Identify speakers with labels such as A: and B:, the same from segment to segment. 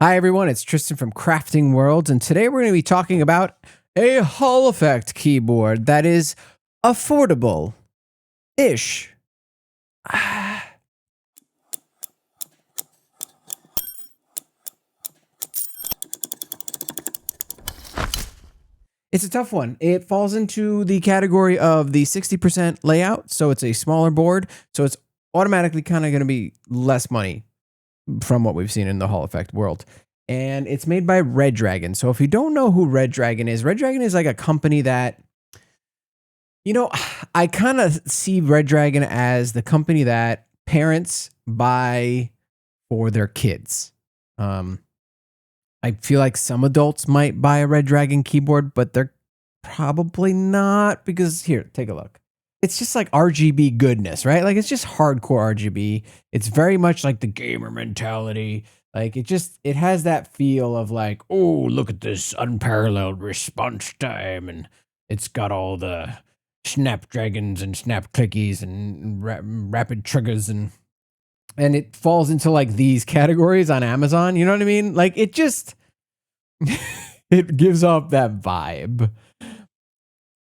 A: Hi everyone, it's Tristan from Crafting Worlds, and today we're going to be talking about a Hall Effect keyboard that is affordable-ish. It's a tough one. It falls into the category of the 60% layout, so it's a smaller board, so it's automatically kind of going to be less money from what we've seen in the Hall Effect world. And it's made by Redragon. So if you don't know who Redragon is like a company that, I kind of see Redragon as the company that parents buy for their kids. I feel like some adults might buy a Redragon keyboard, but they're probably not, because here, take a look. It's just like RGB goodness, right? Like it's just hardcore RGB. It's very much like the gamer mentality. Like it has that feel of like, oh, look at this unparalleled response time, and it's got all the snapdragons and snap clickies and rapid triggers, and it falls into like these categories on Amazon. You know what I mean? Like it just it gives off that vibe.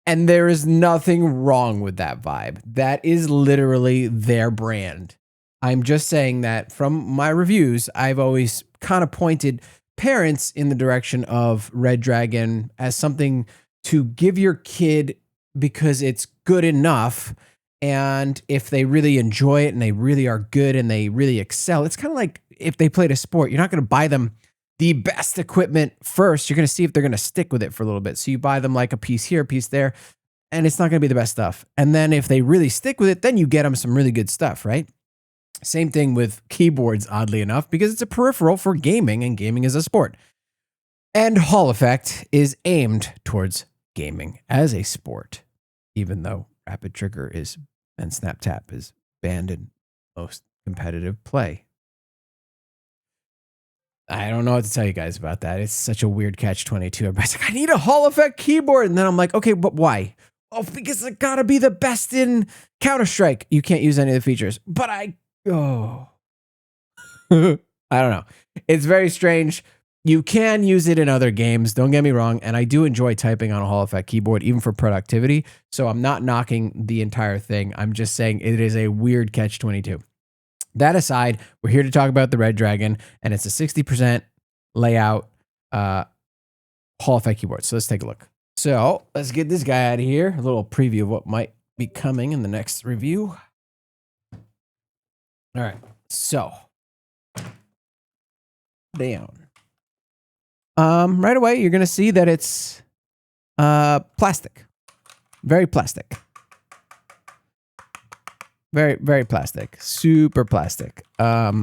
A: And there is nothing wrong with that vibe. That is literally their brand. I'm just saying that from my reviews, I've always kind of pointed parents in the direction of Redragon as something to give your kid because it's good enough. And if they really enjoy it and they really are good and they really excel, it's kind of like if they played a sport, you're not going to buy them the best equipment first. You're going to see if they're going to stick with it for a little bit. So you buy them like a piece here, a piece there, and it's not going to be the best stuff. And then if they really stick with it, then you get them some really good stuff, right? Same thing with keyboards, oddly enough, because it's a peripheral for gaming, and gaming is a sport. And Hall Effect is aimed towards gaming as a sport, even though Rapid Trigger is and Snap Tap is banned in most competitive play. I don't know what to tell you guys about that. It's such a weird catch-22. Everybody's like, I need a Hall Effect keyboard. And then I'm like, okay, but why? Oh, because it gotta be the best in Counter-Strike. You can't use any of the features. But I don't know. It's very strange. You can use it in other games, don't get me wrong, and I do enjoy typing on a Hall Effect keyboard, even for productivity, so I'm not knocking the entire thing. I'm just saying it is a weird catch-22. That aside, we're here to talk about the Redragon, and it's a 60% layout Hall Effect keyboard. So let's take a look. So let's get this guy out of here. A little preview of what might be coming in the next review. All right, so down. Right away, you're gonna see that it's plastic, very plastic. Very, very plastic. Super plastic. Yeah.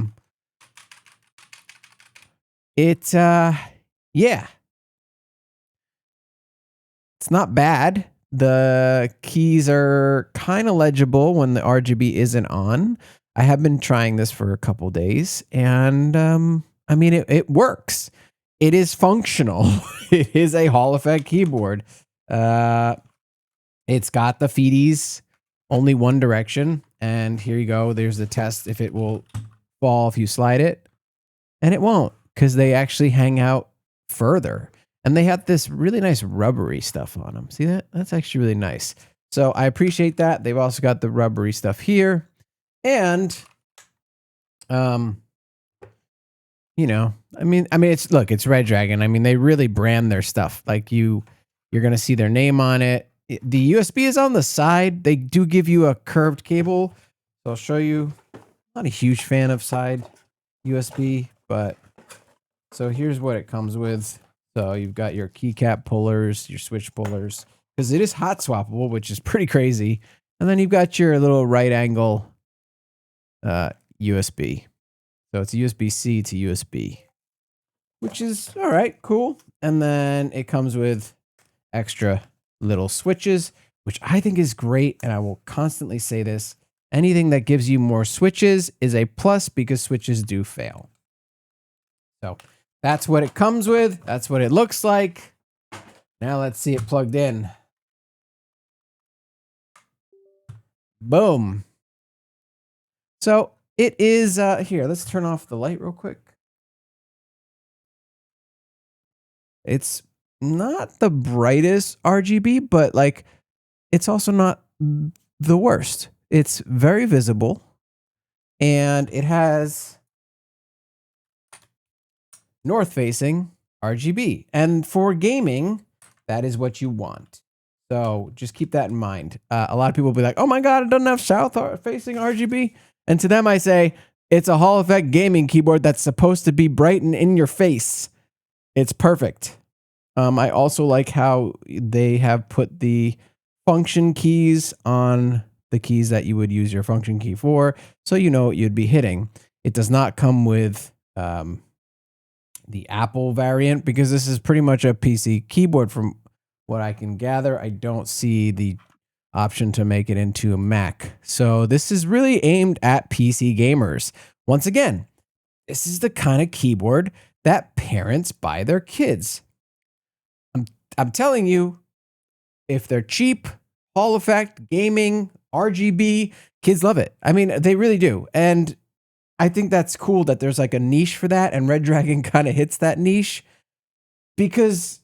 A: It's not bad. The keys are kind of legible when the RGB isn't on. I have been trying this for a couple days, and I mean, it works. It is functional. It is a Hall Effect keyboard. It's got the feeties only one direction. And here you go. There's the test if it will fall if you slide it. And it won't, because they actually hang out further. And they have this really nice rubbery stuff on them. See that? That's actually really nice. So I appreciate that. They've also got the rubbery stuff here. And, I mean, it's Redragon. I mean, they really brand their stuff. Like you're going to see their name on it. The USB is on the side. They do give you a curved cable. So I'll show you. I'm not a huge fan of side USB, but so here's what it comes with. So you've got your keycap pullers, your switch pullers, because it is hot swappable, which is pretty crazy. And then you've got your little right angle USB. So it's USB-C to USB, which is all right, cool. And then it comes with extra little switches, which I think is great. And I will constantly say this. Anything that gives you more switches is a plus, because switches do fail. So that's what it comes with. That's what it looks like. Now let's see it plugged in. Boom. So it is, here, let's turn off the light real quick. It's not the brightest RGB, but like it's also not the worst. It's very visible, and it has north facing RGB. And for gaming, that is what you want. So just keep that in mind. A lot of people will be like, oh my God, it doesn't have south facing RGB. And to them, I say, it's a Hall Effect gaming keyboard that's supposed to be bright and in your face. It's perfect. I also like how they have put the function keys on the keys that you would use your function key for, so you know what you'd be hitting. It does not come with the Apple variant, because this is pretty much a PC keyboard from what I can gather. I don't see the option to make it into a Mac. So this is really aimed at PC gamers. Once again, this is the kind of keyboard that parents buy their kids. I'm telling you, if they're cheap, Hall Effect, gaming, RGB, kids love it. I mean, they really do. And I think that's cool that there's like a niche for that, and Redragon kind of hits that niche, because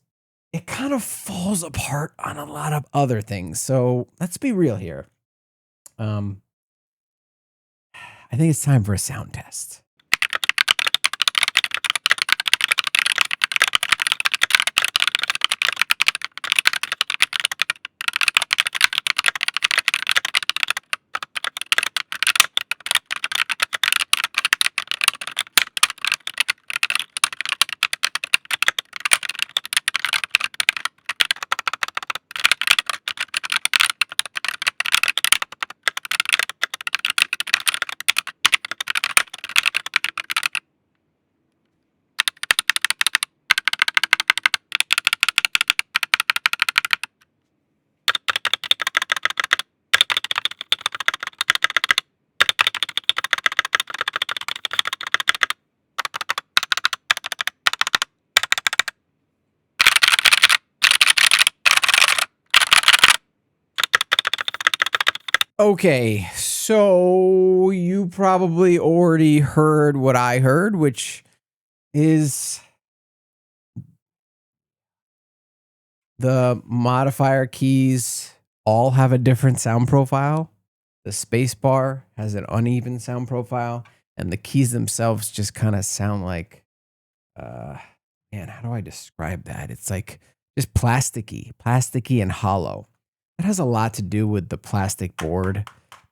A: it kind of falls apart on a lot of other things. So let's be real here. I think it's time for a sound test. Okay, so you probably already heard what I heard, which is the modifier keys all have a different sound profile. The space bar has an uneven sound profile, and the keys themselves just kind of sound like, man, how do I describe that? It's like just plasticky and hollow. It has a lot to do with the plastic board,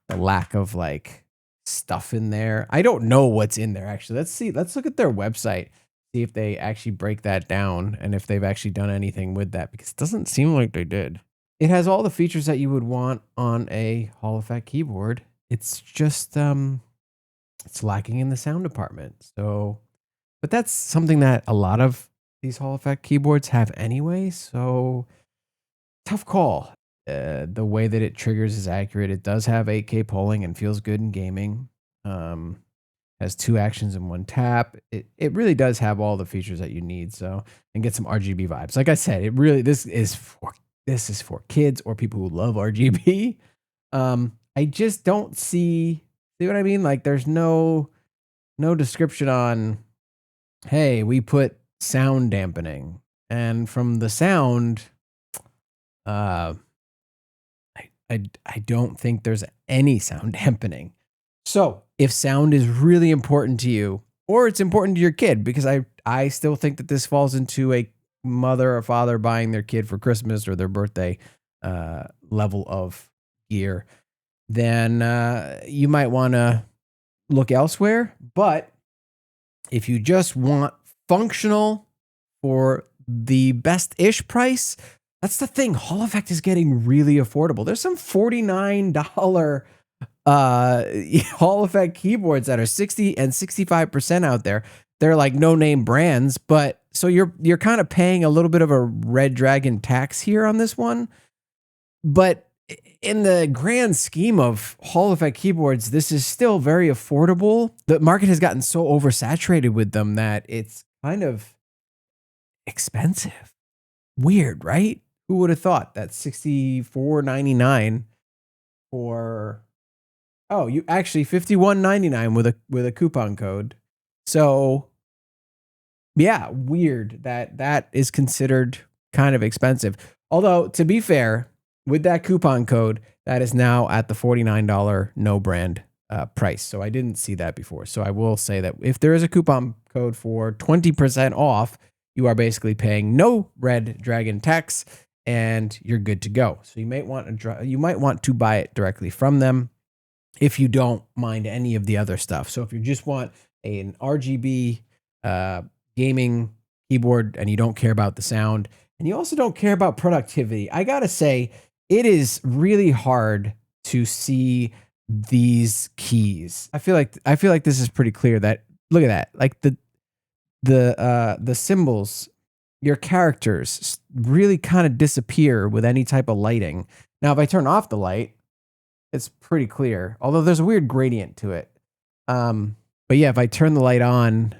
A: the lack of like stuff in there. I don't know what's in there actually. Let's see. Let's look at their website, see if they actually break that down and if they've actually done anything with that, because it doesn't seem like they did. It has all the features that you would want on a Hall Effect keyboard. It's just it's lacking in the sound department. So, but that's something that a lot of these Hall Effect keyboards have anyway. So tough call. The way that it triggers is accurate. It does have 8K polling and feels good in gaming. Has 2 actions in 1 tap. It really does have all the features that you need. So, and get some RGB vibes. Like I said, it really this is for kids or people who love RGB. I just don't see what I mean? Like there's no description on, hey, we put sound dampening. And from the sound, I don't think there's any sound dampening. So if sound is really important to you, or it's important to your kid, because I still think that this falls into a mother or father buying their kid for Christmas or their birthday level of gear, then you might want to look elsewhere. But if you just want functional for the best-ish price, that's the thing. Hall Effect is getting really affordable. There's some $49 Hall Effect keyboards that are 60 and 65% out there. They're like no-name brands, but so you're kind of paying a little bit of a Redragon tax here on this one. But in the grand scheme of Hall Effect keyboards, this is still very affordable. The market has gotten so oversaturated with them that it's kind of expensive. Weird, right? Who would have thought that $64.99 for, oh, you actually $51.99 with a coupon code. So Yeah, weird that that is considered kind of expensive. Although, to be fair, with that coupon code, that is now at the $49 no brand price. So I didn't see that before. So I will say that if there is a coupon code for 20% off, you are basically paying no Redragon tax and you're good to go. So you might want to buy it directly from them if you don't mind any of the other stuff. So if you just want an RGB gaming keyboard and you don't care about the sound and you also don't care about productivity, I gotta say it is really hard to see these keys. I feel like this is pretty clear that look at that. Like the symbols, your characters really kind of disappear with any type of lighting. Now if I turn off the light, it's pretty clear, although there's a weird gradient to it. But yeah, if I turn the light on,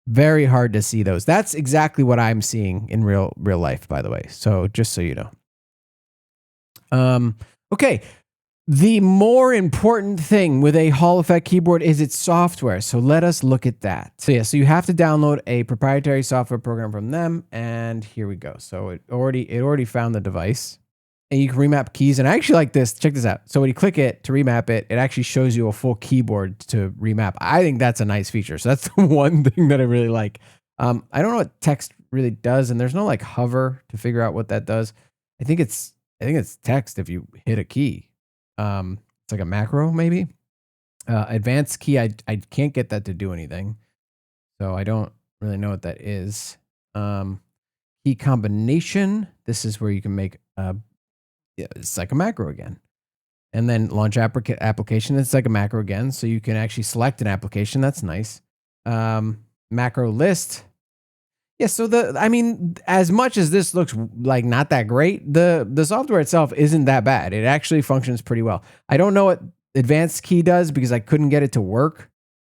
A: very hard to see those. That's exactly what I'm seeing in real life, by the way. So just so you know. Okay. The more important thing with a Hall Effect keyboard is its software. So let us look at that. So yeah, so you have to download a proprietary software program from them. And here we go. So it already found the device. And you can remap keys. And I actually like this. Check this out. So when you click it to remap it, it actually shows you a full keyboard to remap. I think that's a nice feature. So that's the one thing that I really like. I don't know what text really does, and there's no like hover to figure out what that does. I think it's text if you hit a key. It's like a macro maybe. Advanced key, I can't get that to do anything. So I don't really know what that is. Key combination. This is where you can make it's like a macro again. And then launch application. It's like a macro again. So you can actually select an application. That's nice. Macro list. Yeah. So as much as this looks like not that great, the software itself isn't that bad. It actually functions pretty well. I don't know what advanced key does because I couldn't get it to work.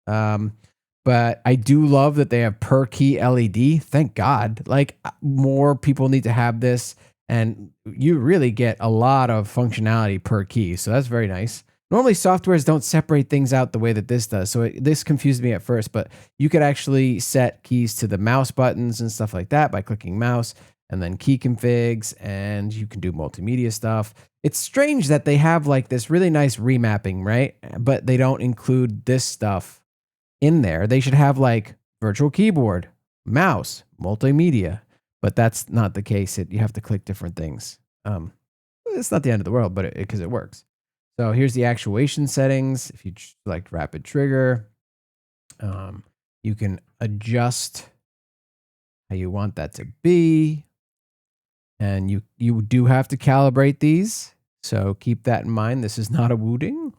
A: But I do love that they have per key LED. Thank God. Like more people need to have this. And you really get a lot of functionality per key. So that's very nice. Normally softwares don't separate things out the way that this does. So this confused me at first, but you could actually set keys to the mouse buttons and stuff like that by clicking mouse and then key configs, and you can do multimedia stuff. It's strange that they have like this really nice remapping, right? But they don't include this stuff in there. They should have like virtual keyboard, mouse, multimedia. But that's not the case. You have to click different things. It's not the end of the world, but because it works. So here's the actuation settings. If you select rapid trigger, you can adjust how you want that to be. And you do have to calibrate these. So keep that in mind. This is not a wooting.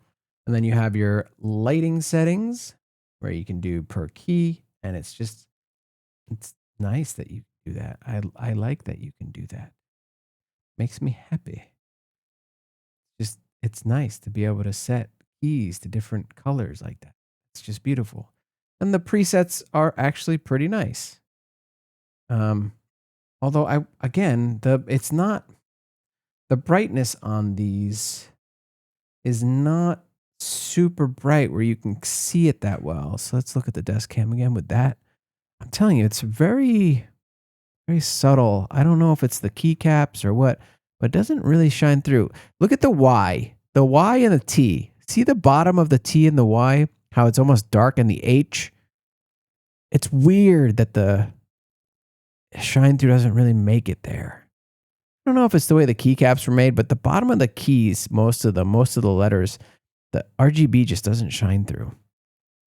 A: And then you have your lighting settings where you can do per key. And it's nice that you do that. I like that you can do that. Makes me happy. It's nice to be able to set keys to different colors like that. It's just beautiful. And the presets are actually pretty nice. Although it's not, the brightness on these is not super bright where you can see it that well. So let's look at the desk cam again with that. I'm telling you, it's very, very subtle. I don't know if it's the keycaps or what, but it doesn't really shine through. Look at the Y and the T. See the bottom of the T and the Y, how it's almost dark, and the H. It's weird that the shine through doesn't really make it there. I don't know if it's the way the keycaps were made, but the bottom of the keys, most of the letters, the RGB just doesn't shine through.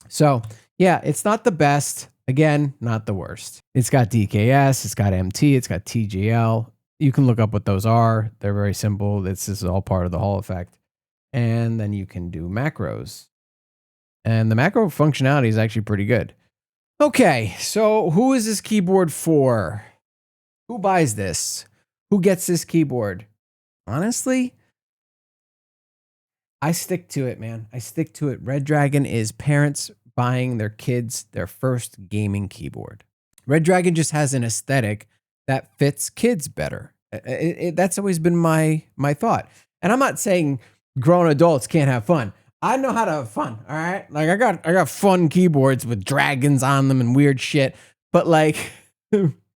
A: So yeah, it's not the best. Again, not the worst. It's got DKS, it's got MT, it's got TGL. You can look up what those are. They're very simple. This is all part of the Hall effect. And then you can do macros. And the macro functionality is actually pretty good. Okay, so who is this keyboard for? Who buys this? Who gets this keyboard? Honestly, I stick to it, man. I stick to it. Redragon is parents buying their kids their first gaming keyboard. Redragon just has an aesthetic that fits kids better. That's always been my thought. And I'm not saying grown adults can't have fun. I know how to have fun. All right. Like I got fun keyboards with dragons on them and weird shit. But like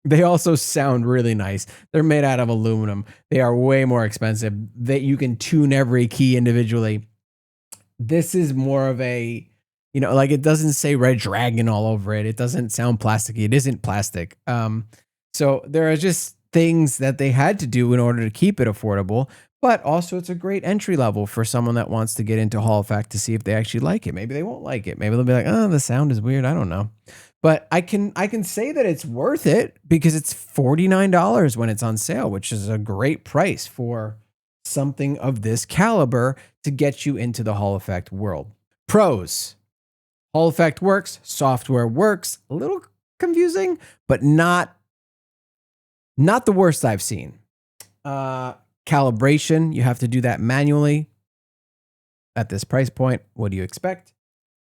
A: they also sound really nice. They're made out of aluminum. They are way more expensive. That you can tune every key individually. This is more of a, like it doesn't say Redragon all over it. It doesn't sound plasticky. It isn't plastic. So there are just things that they had to do in order to keep it affordable. But also, it's a great entry level for someone that wants to get into Hall Effect to see if they actually like it. Maybe they won't like it. Maybe they'll be like, "Oh, the sound is weird." I don't know. But I can say that it's worth it because it's $49 when it's on sale, which is a great price for something of this caliber to get you into the Hall Effect world. Pros: Hall Effect works, software works. A little confusing, but not the worst I've seen. Calibration, you have to do that manually at this price point. What do you expect?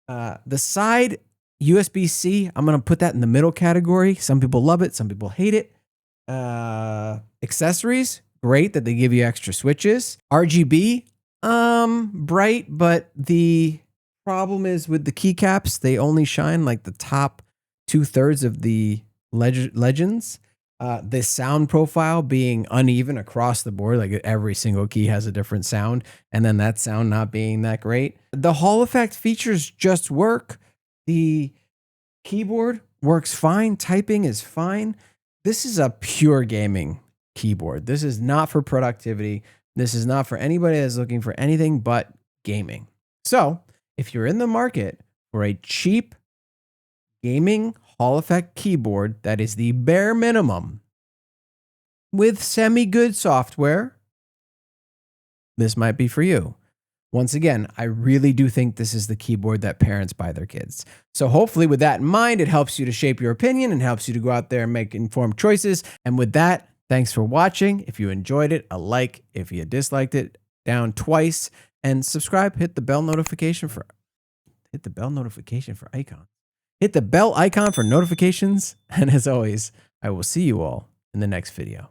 A: The side USB-C, I'm going to put that in the middle category. Some people love it. Some people hate it. Accessories, great that they give you extra switches. RGB, bright, but the problem is with the keycaps, they only shine like the top 2/3 of the legends. The sound profile being uneven across the board, like every single key has a different sound, and then that sound not being that great. The Hall Effect features just work. The keyboard works fine. Typing is fine. This is a pure gaming keyboard. This is not for productivity. This is not for anybody that's looking for anything but gaming. So if you're in the market for a cheap gaming Hall Effect keyboard that is the bare minimum with semi-good software, this might be for you. Once again, I really do think this is the keyboard that parents buy their kids. So hopefully with that in mind, it helps you to shape your opinion and helps you to go out there and make informed choices. And with that, thanks for watching. If you enjoyed it, a like. If you disliked it, down twice. And subscribe, hit the bell notification for icon. Hit the bell icon for notifications. And as always, I will see you all in the next video.